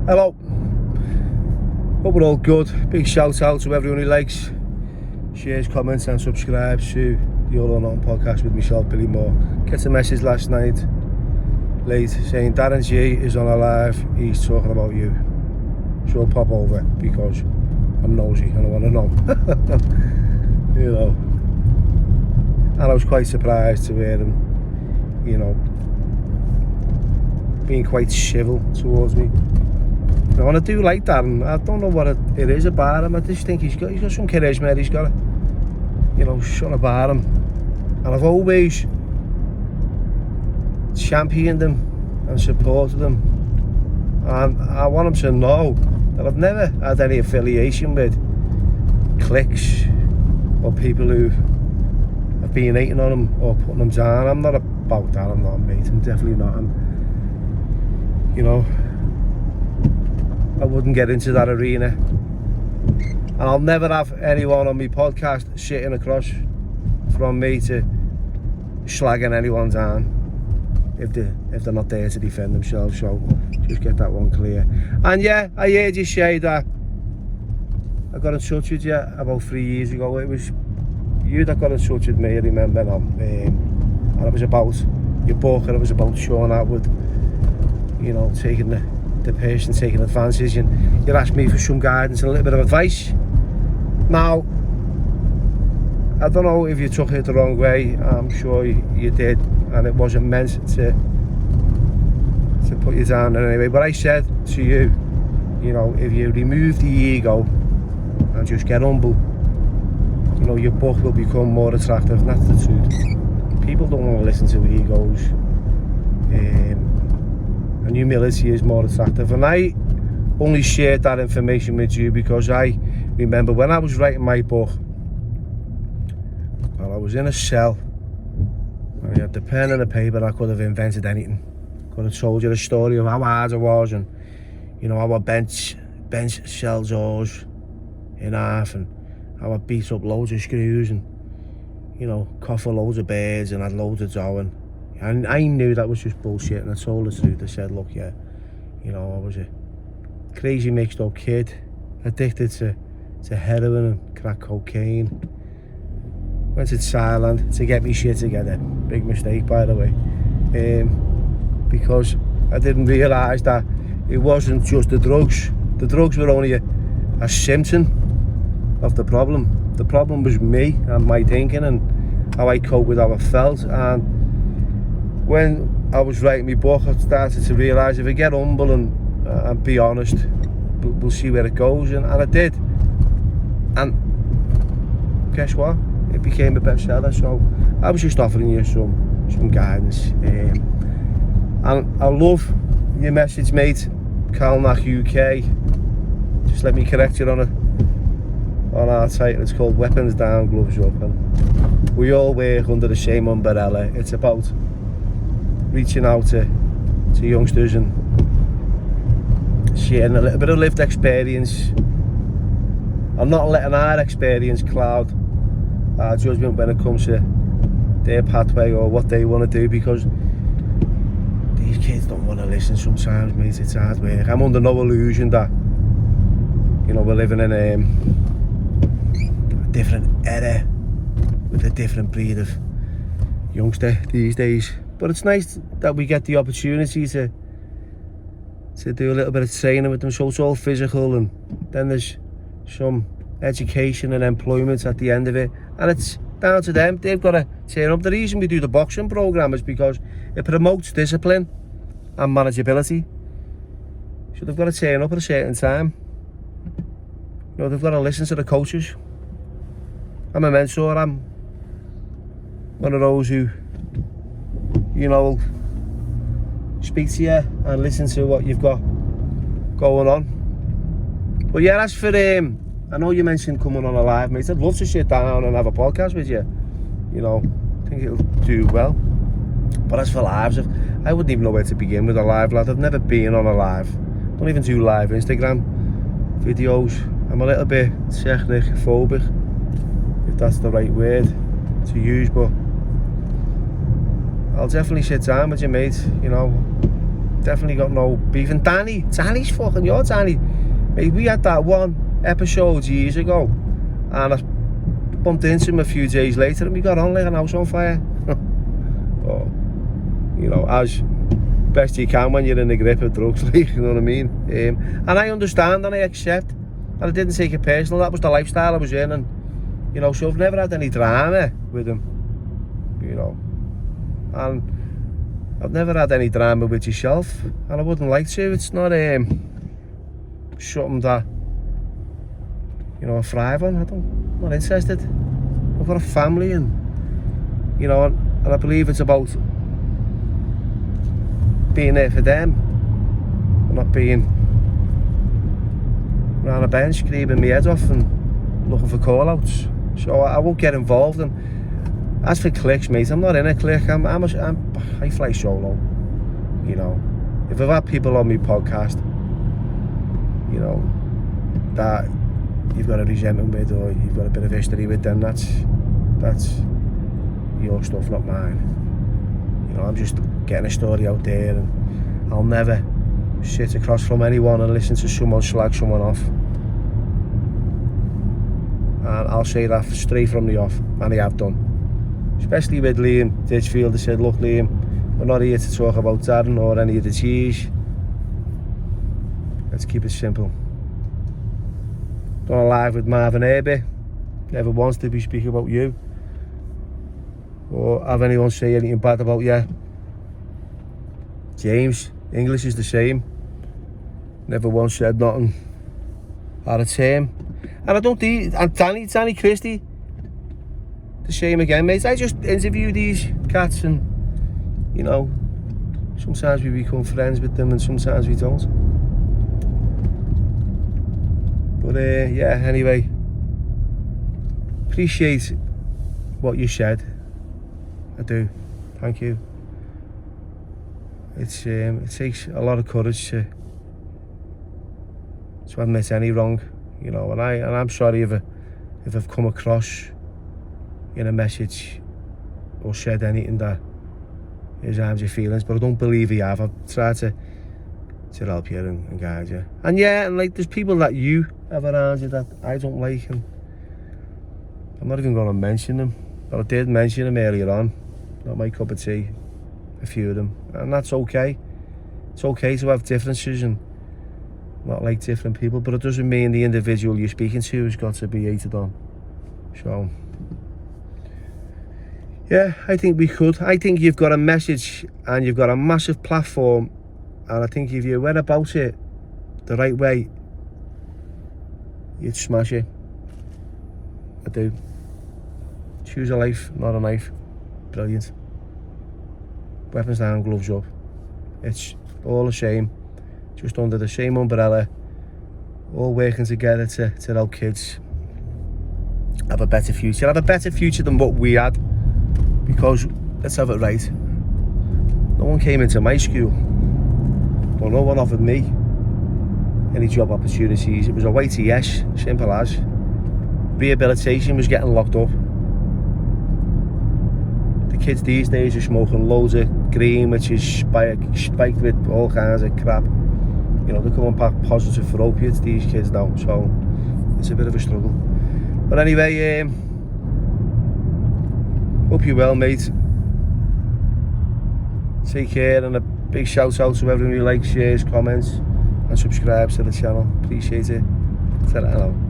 Hello. Hope we're all good. Big shout out to everyone who likes, shares, comments and subscribes to the All or Nothing podcast with myself, Billy Moore. Get a message last night, late, saying Darren Gee is on a live, he's talking about you. So pop over because I'm nosy and I want to know. You know. And I was quite surprised to hear him, you know, being quite civil towards me. You know, and I do like that, and I don't know what it is about him. I just think he's got some charisma. He's got, you know, something about him. And I've always championed him and supported him. And I want him to know that I've never had any affiliation with cliques or people who have been hating on him or putting him down. I'm not about that. I'm not, mate. I'm definitely not. You know, I wouldn't get into that arena. And I'll never have anyone on my podcast sitting across from me to slagging anyone down if they're not there to defend themselves. So just get that one clear. And yeah, I heard you say that I got in touch with you about 3 years ago. It was you that got in touch with me, I remember now. And it was about your book, and it was about Sean Atwood, you know, taking the person taking advantage, and you asked me for some guidance and a little bit of advice. Now, I don't know if you took it the wrong way. I'm sure you did, and it wasn't meant to put you down in any way. But I said to you, you know, if you remove the ego and just get humble, you know, your book will become more attractive. And that's the truth. People don't want to listen to egos, and humility is more attractive. And I only shared that information with you because I remember when I was writing my book, well, I was in a cell, and I had the pen and the paper. I could have invented anything. Could have told you the story of how hard it was, and you know, how I bench cell doors in half, and how I beat up loads of screws, and you know, cough for loads of birds, and had loads of dough. And I knew that was just bullshit, and I told the truth. I said, look, yeah, you know, I was a crazy mixed up kid, addicted to heroin and crack cocaine. Went to Thailand to get me shit together. Big mistake, by the way. Because I didn't realise that it wasn't just the drugs. The drugs were only a symptom of the problem. The problem was me and my thinking and how I coped with how I felt. And when I was writing my book, I started to realise if I get humble and be honest, we'll see where it goes. And I did. And guess what? It became a bestseller. So I was just offering you some guidance. And I love your message, mate. Calmac UK. Just let me correct you on our title. It's called Weapons Down, Gloves Up. And we all work under the same umbrella. It's about reaching out to youngsters and sharing a little bit of lived experience. I'm not letting our experience cloud our judgment when it comes to their pathway or what they want to do, because these kids don't want to listen sometimes, mate. It's hard work. I'm under no illusion that, you know, we're living in a different era with a different breed of youngster these days. But it's nice that we get the opportunity to do a little bit of training with them, so it's all physical, and then there's some education and employment at the end of it, and it's down to them. They've got to turn up. The reason we do the boxing program is because it promotes discipline and manageability. So they've got to turn up at a certain time. You know, they've got to listen to the coaches. I'm a mentor. I'm one of those who, you know, speak to you and listen to what you've got going on. But yeah, as for I know you mentioned coming on a live, mate. I'd love to sit down and have a podcast with you. You know, I think it'll do well. But as for lives, I wouldn't even know where to begin with a live, lad. I've never been on a live. Don't even do live Instagram videos. I'm a little bit technic-phobic, if that's the right word to use, but I'll definitely sit down with you, mate. You know, definitely got no beef. And Danny's fucking your Danny. Mate, we had that one episode years ago, and I bumped into him a few days later, and we got on like an house on fire. But, you know, as best you can when you're in the grip of drugs, like, you know what I mean? And I understand and I accept, and I didn't take it personal. That was the lifestyle I was in, and, you know, so I've never had any drama with him, you know. And I've never had any drama with yourself, and I wouldn't like to. It's not something that, you know, I thrive on. I'm not interested. I've got a family, and, you know, and I believe it's about being there for them, and not being around a bench screaming my head off and looking for call-outs. So I won't get involved. And as for cliques, mate, I'm not in a clique. I fly solo, you know. If I've had people on my podcast, you know, that you've got a resentment with, or you've got a bit of history with, then that's your stuff, not mine. You know, I'm just getting a story out there, and I'll never sit across from anyone and listen to someone slag someone off. And I'll say that straight from the off, and I have done. Especially with Liam Ditchfield. I said, look, Liam, we're not here to talk about Darren or any of the Gees. Let's keep it simple. Done a live with Marvin Herbie. Never once did we speak about you, or have anyone say anything bad about you. James, English is the same. Never once said nothing out of term. And I don't think, and Danny Christie, the same again, mate. I just interview these cats, and, you know, sometimes we become friends with them and sometimes we don't. But yeah, anyway, appreciate what you said. I do. Thank you. It takes a lot of courage to admit any wrong, you know. And I'm sorry if I've come across in a message or said anything that has harmed your feelings, but I don't believe I have. I've tried to help you and guide you. And yeah, and like, there's people that you have around you that I don't like, and I'm not even going to mention them, but I did mention them earlier on. Not my cup of tea, a few of them, and that's okay. It's okay to have differences and not like different people, but it doesn't mean the individual you're speaking to has got to be hated on. So yeah, I think we could. I think you've got a message and you've got a massive platform, and I think if you went about it the right way, you'd smash it. I do. Choose a life, not a knife. Brilliant. Weapons down, gloves up. It's all the same, just under the same umbrella, all working together to help kids have a better future. Have a better future than what we had, because let's have it right. No one came into my school, or no one offered me any job opportunities. It was a YTS, simple as. Rehabilitation was getting locked up. The kids these days are smoking loads of green, which is spiked with all kinds of crap. You know, they're coming back positive for opiates, these kids now, so it's a bit of a struggle. But anyway, hope you're well, mate. Take care, and a big shout out to everyone who likes, shares, comments and subscribes to the channel. Appreciate it. Ta-ra now.